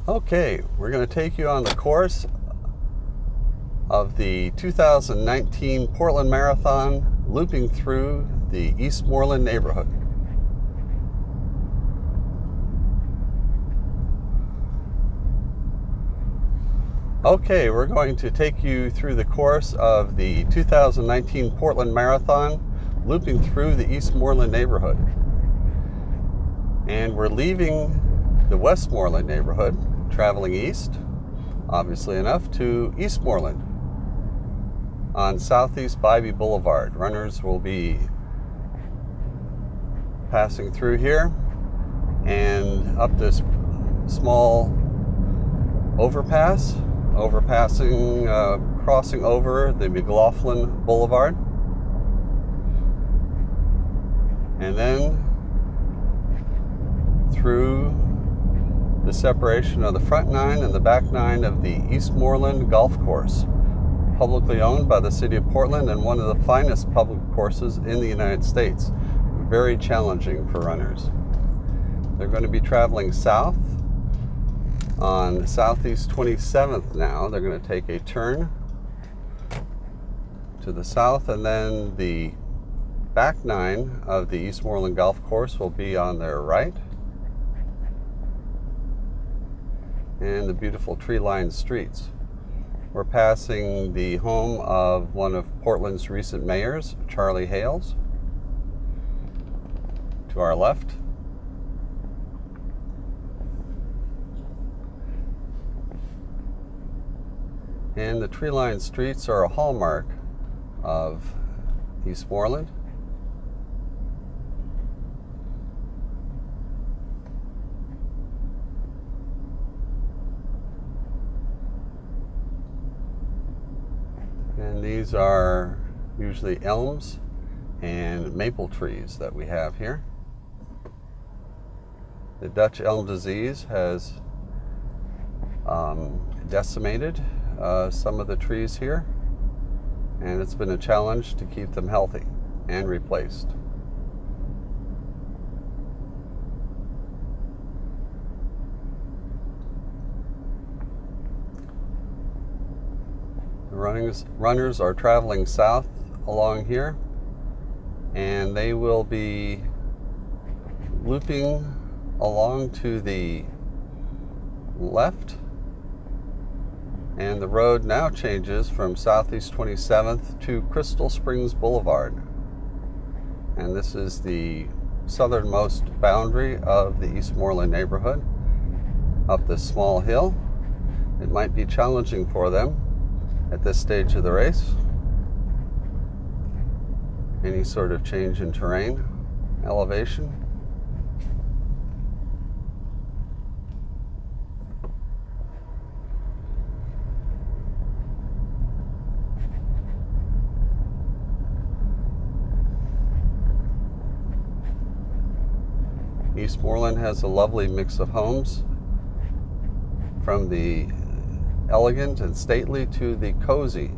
Okay, we're going to take you on the course of the 2019 Portland Marathon, looping through the Eastmoreland neighborhood. Okay, we're going to take you through the course of the 2019 Portland Marathon, looping through the Eastmoreland neighborhood. And we're leaving the Westmoreland neighborhood, traveling east, obviously enough, to Eastmoreland on Southeast Bybee Boulevard. Runners will be passing through here and up this small crossing over the McLaughlin Boulevard, and then through the separation of the front nine and the back nine of the Eastmoreland Golf Course, publicly owned by the City of Portland and one of the finest public courses in the United States. Very challenging for runners. They're going to be traveling south on Southeast 27th now. They're going to take a turn to the south, and then the back nine of the Eastmoreland Golf Course will be on their right. And the beautiful tree-lined streets. We're passing the home of one of Portland's recent mayors, Charlie Hales, to our left. And the tree-lined streets are a hallmark of Eastmoreland. And these are usually elms and maple trees that we have here. The Dutch elm disease has decimated some of the trees here, and it's been a challenge to keep them healthy and replaced. Runners are traveling south along here, and they will be looping along to the left, and the road now changes from Southeast 27th to Crystal Springs Boulevard, and this is the southernmost boundary of the Eastmoreland neighborhood. Up this small hill, it might be challenging for them at this stage of the race. Any sort of change in terrain, elevation. Eastmoreland has a lovely mix of homes, from the elegant and stately to the cozy.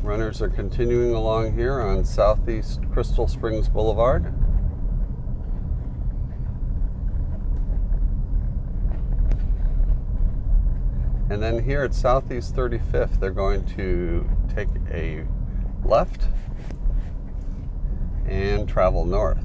Runners are continuing along here on Southeast Crystal Springs Boulevard. And then here at Southeast 35th, they're going to take a left and travel north.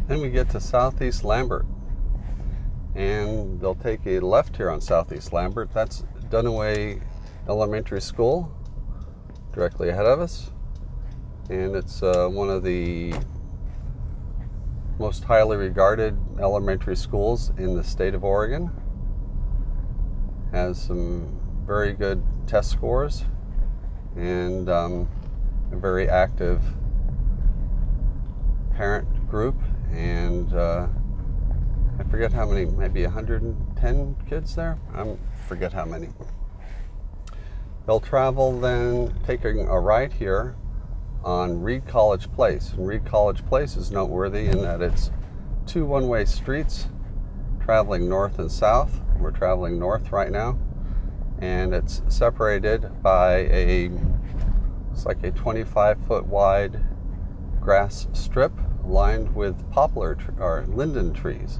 Then we get to Southeast Lambert, and they'll take a left here on Southeast Lambert. That's Dunaway Elementary School directly ahead of us, and it's one of the most highly regarded elementary schools in the state of Oregon. Has some very good test scores and a very active parent group, and I forget how many, maybe 110 kids there? I forget how many. They'll travel then taking a right here on Reed College Place. And Reed College Place is noteworthy in that it's two one-way streets traveling north and south. We're traveling north right now, and it's separated by it's like a 25-foot wide grass strip lined with poplar or linden trees.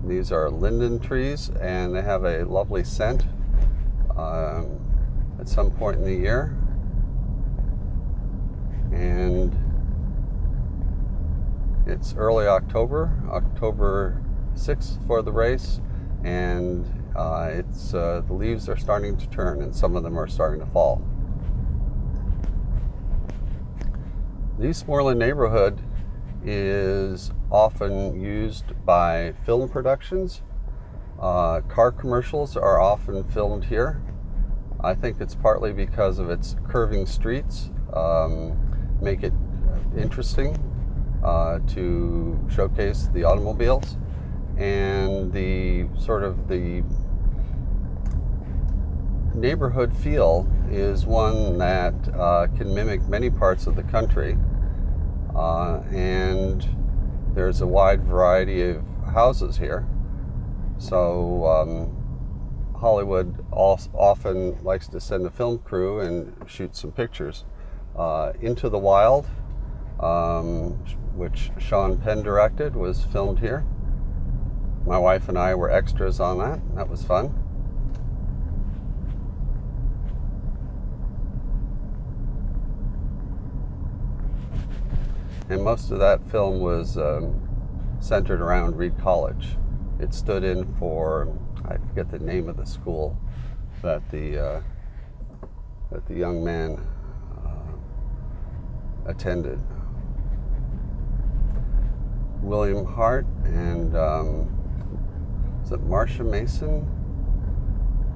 These are linden trees, and they have a lovely scent at some point in the year. And it's early October 6th for the race, and the leaves are starting to turn, and some of them are starting to fall. The Eastmoreland neighborhood is often used by film productions. Car commercials are often filmed here. I think it's partly because of its curving streets, make it interesting to showcase the automobiles, and the neighborhood feel is one that can mimic many parts of the country, and there's a wide variety of houses here. So Hollywood often likes to send a film crew and shoot some pictures. Into the Wild, which Sean Penn directed, was filmed here. My wife and I were extras on that. That was fun. And most of that film was centered around Reed College. It stood in for, I forget the name of the school that the young man attended. William Hart and is it Marsha Mason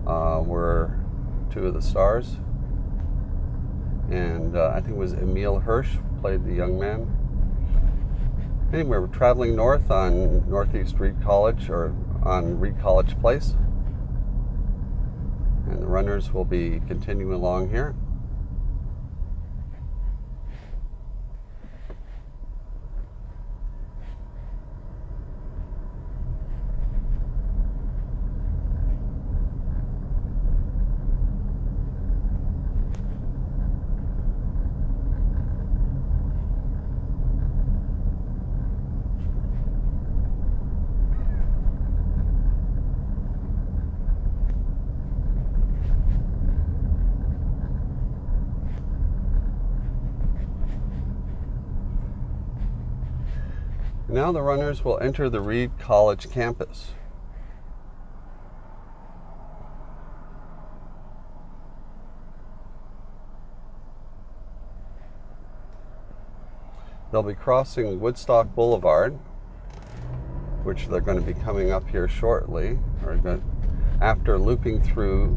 were two of the stars, and I think it was Emil Hirsch played the young man. Anyway, we're traveling north on Northeast Reed College, or on Reed College Place, and the runners will be continuing along here. Now the runners will enter the Reed College campus. They'll be crossing Woodstock Boulevard, which they're going to be coming up here shortly, or after looping through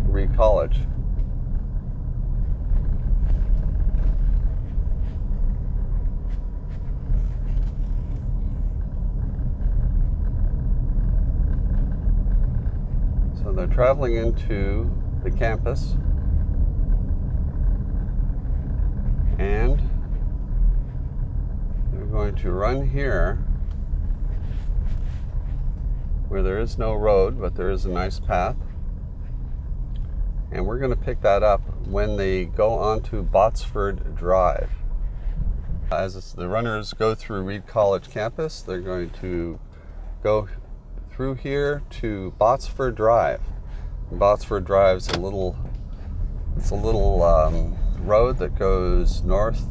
Reed College. So they're traveling into the campus, and they're going to run here where there is no road, but there is a nice path. And we're going to pick that up when they go onto Botsford Drive. As the runners go through Reed College campus, they're going to go through here to Botsford Drive. And Botsford Drive's a little road that goes north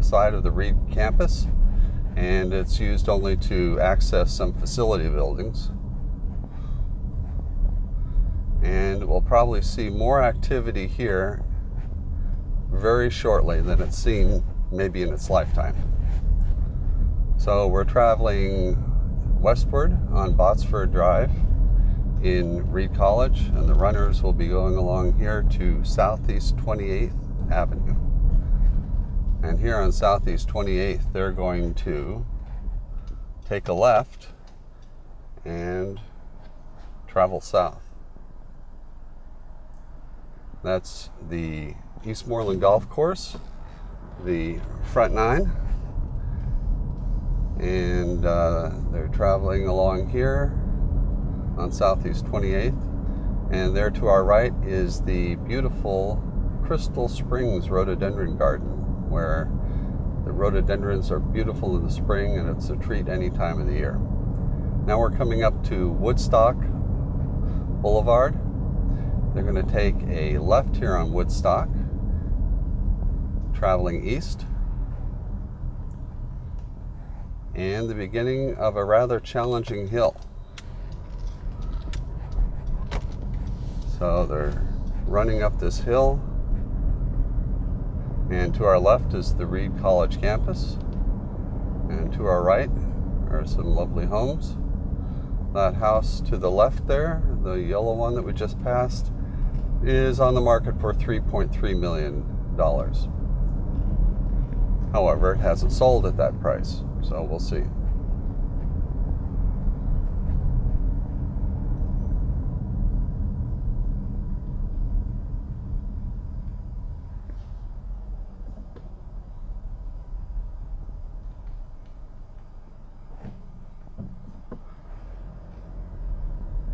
side of the Reed campus, and it's used only to access some facility buildings. And we'll probably see more activity here very shortly than it's seen maybe in its lifetime. So we're traveling westward on Botsford Drive in Reed College, and the runners will be going along here to Southeast 28th Avenue. And here on Southeast 28th, they're going to take a left and travel south. That's the Eastmoreland Golf Course, the front nine, and they're traveling along here on Southeast 28th, and there to our right is the beautiful Crystal Springs Rhododendron Garden, where the rhododendrons are beautiful in the spring, and it's a treat any time of the year. Now we're coming up to Woodstock Boulevard. They're going to take a left here on Woodstock, traveling east, and the beginning of a rather challenging hill. So they're running up this hill, and to our left is the Reed College campus, and to our right are some lovely homes. That house to the left there, the yellow one that we just passed, is on the market for $3.3 million. However, it hasn't sold at that price, so we'll see.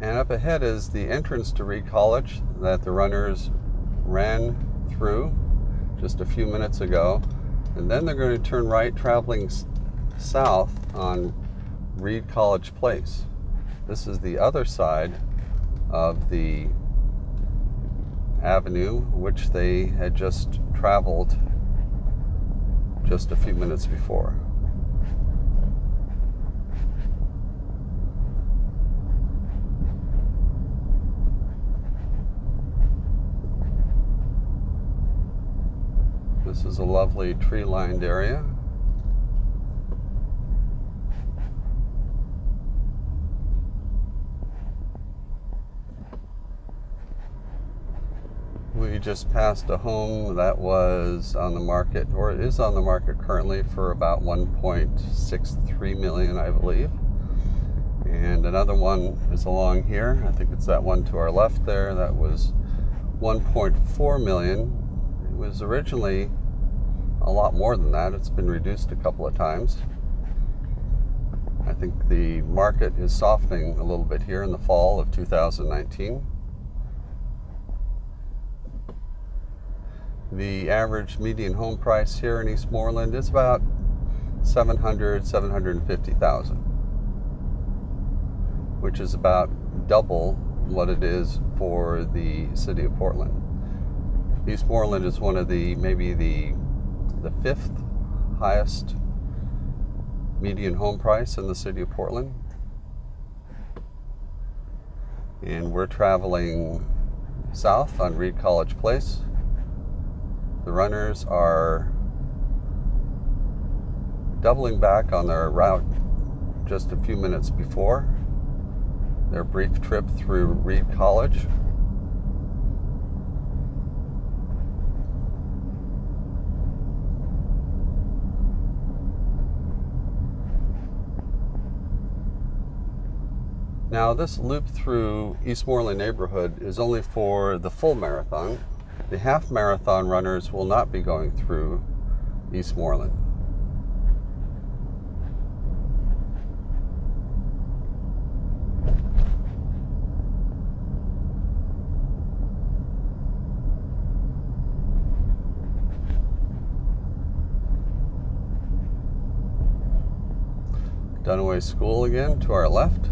And up ahead is the entrance to Reed College that the runners ran through just a few minutes ago. And then they're going to turn right, traveling south on Reed College Place. This is the other side of the avenue, which they had just traveled just a few minutes before. This is a lovely tree-lined area. We just passed a home that was on the market, or is on the market currently, for about $1.63 million, I believe. And another one is along here. I think it's that one to our left there. That was $1.4 million. It was originally a lot more than that. It's been reduced a couple of times. I think the market is softening a little bit here in the fall of 2019. The average median home price here in Eastmoreland is about $750,000, which is about double what it is for the city of Portland. Eastmoreland is one of maybe the fifth highest median home price in the city of Portland. And we're traveling south on Reed College Place. The runners are doubling back on their route just a few minutes before their brief trip through Reed College. Now, this loop through Eastmoreland Neighborhood is only for the full marathon. The half marathon runners will not be going through Eastmoreland. Dunaway School again to our left.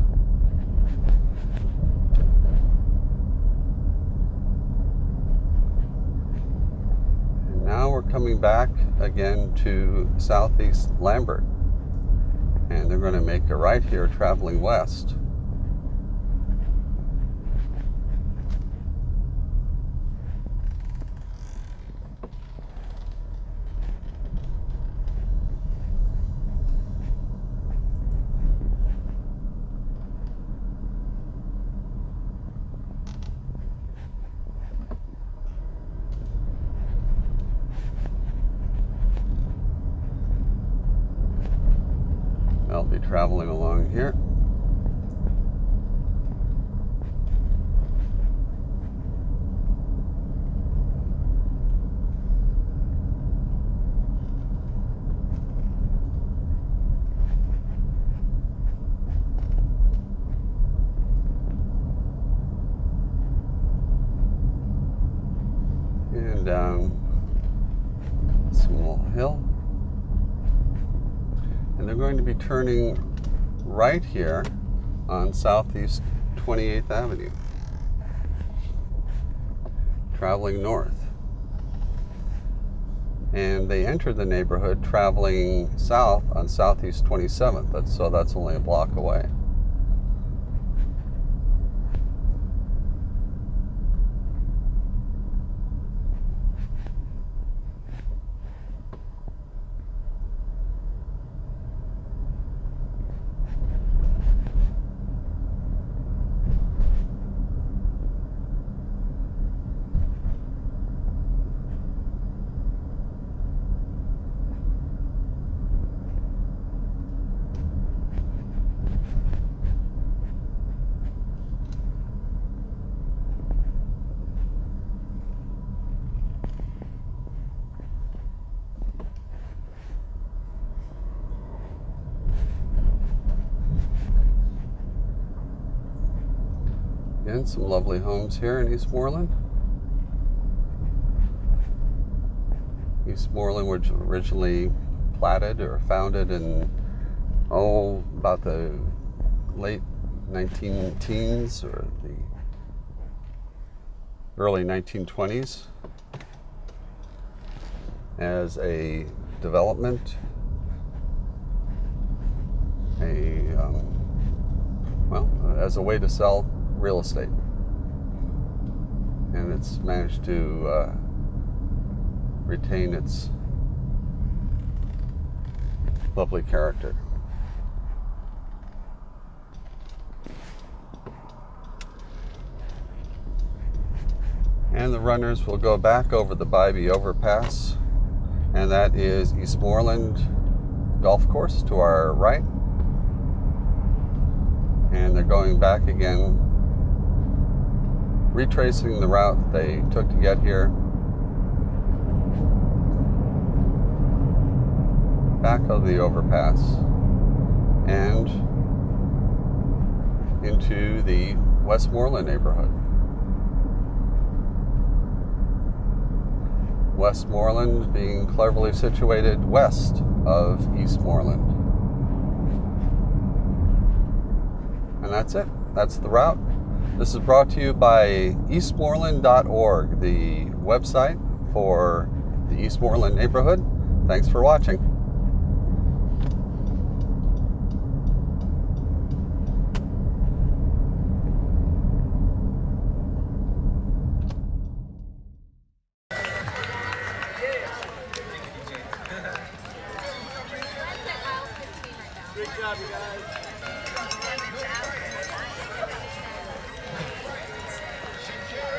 Now we're coming back again to Southeast Lambert, and they're going to make a right here traveling west. traveling along here. And down a small hill. And they're going to be turning right here on Southeast 28th Avenue, traveling north. And they entered the neighborhood traveling south on Southeast 27th, so that's only a block away. Again, some lovely homes here in Eastmoreland. Eastmoreland was originally platted or founded in, about the late 19-teens or the early 1920s as a development, as a way to sell real estate, and it's managed to retain its lovely character. And the runners will go back over the Bybee overpass, and that is Eastmoreland Golf Course to our right, and they're going back again, retracing the route they took to get here, back of the overpass and into the Westmoreland neighborhood. Westmoreland being cleverly situated west of Eastmoreland. And that's it. That's the route. This is brought to you by Eastmoreland.org, the website for the Eastmoreland neighborhood. Thanks for watching. Great job, you guys.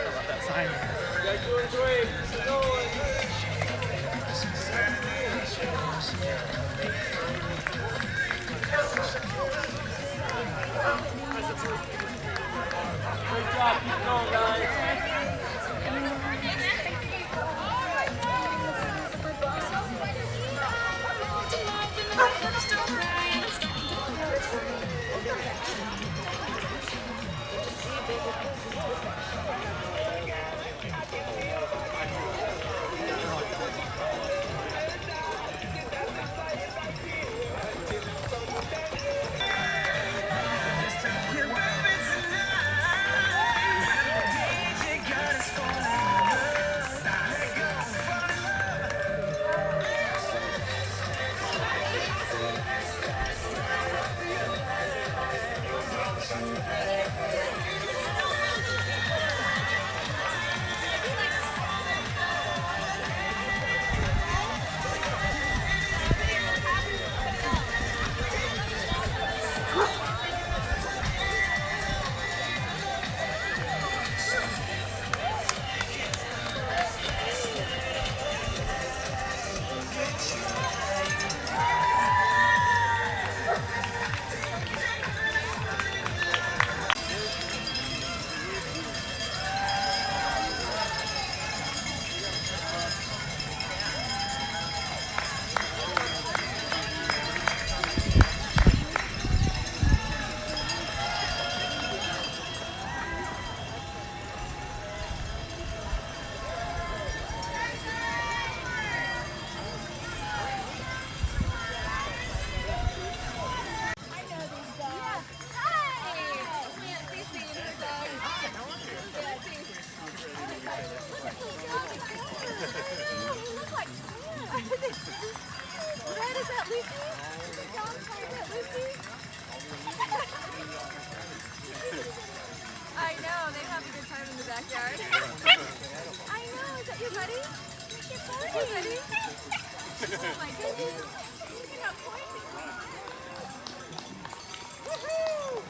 About that sign. You guys doing great. Keep going. Great job. Keep going, guys. backyard. I know. Is that your buddy? Hey, buddy. Oh my goodness. Look at how pointy. Woohoo!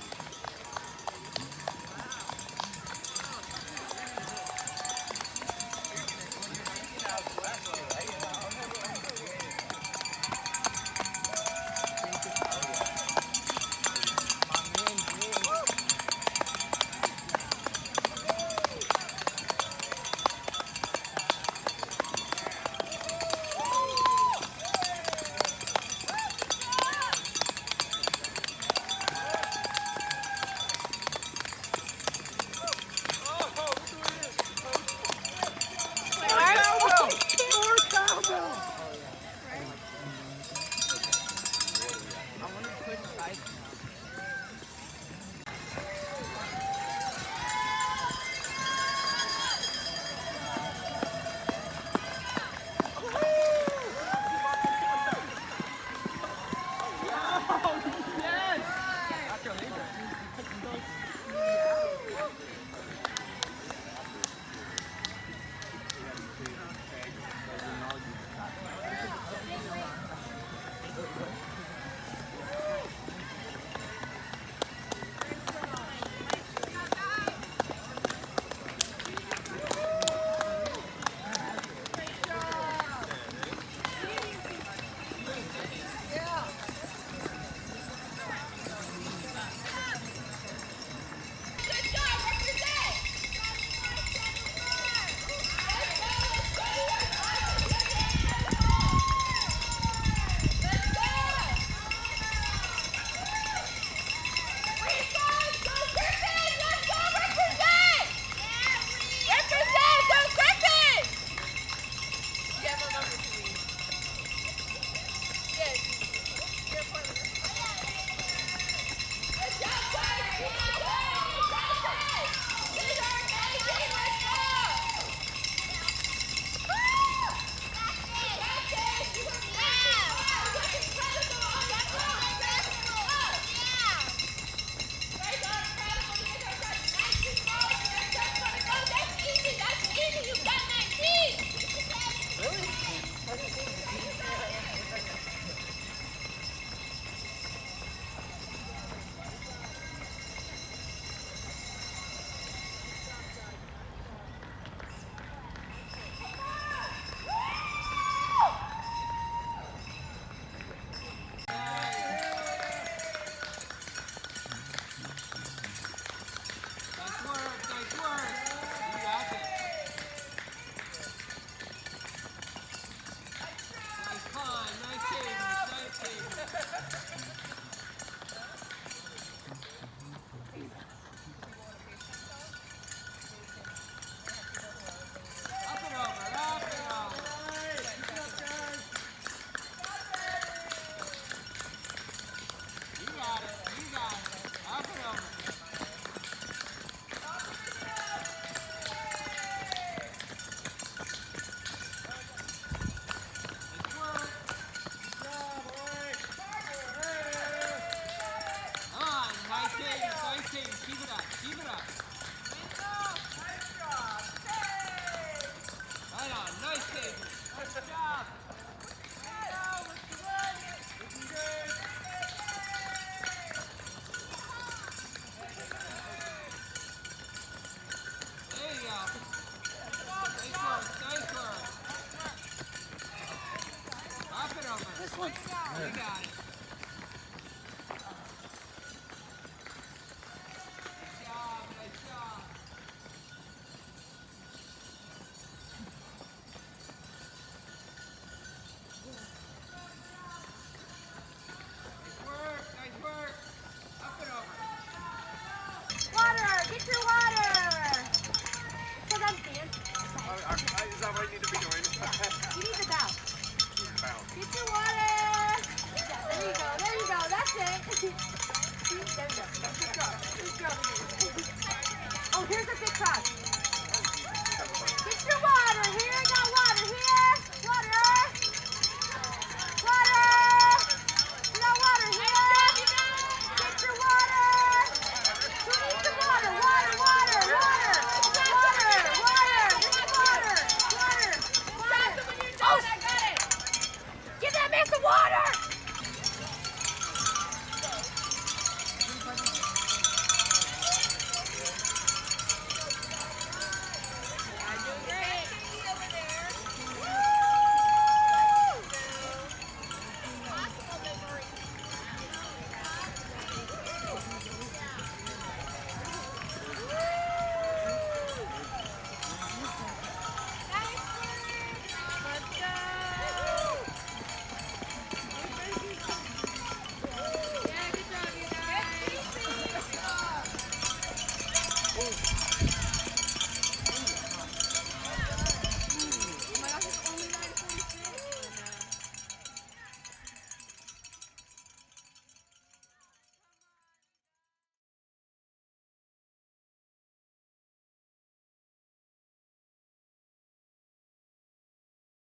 This one. You got it. Is that what you need to be doing? You need the bow. Bow. Get your water. Yeah, there you go. There you go. That's it. There you go. Good job.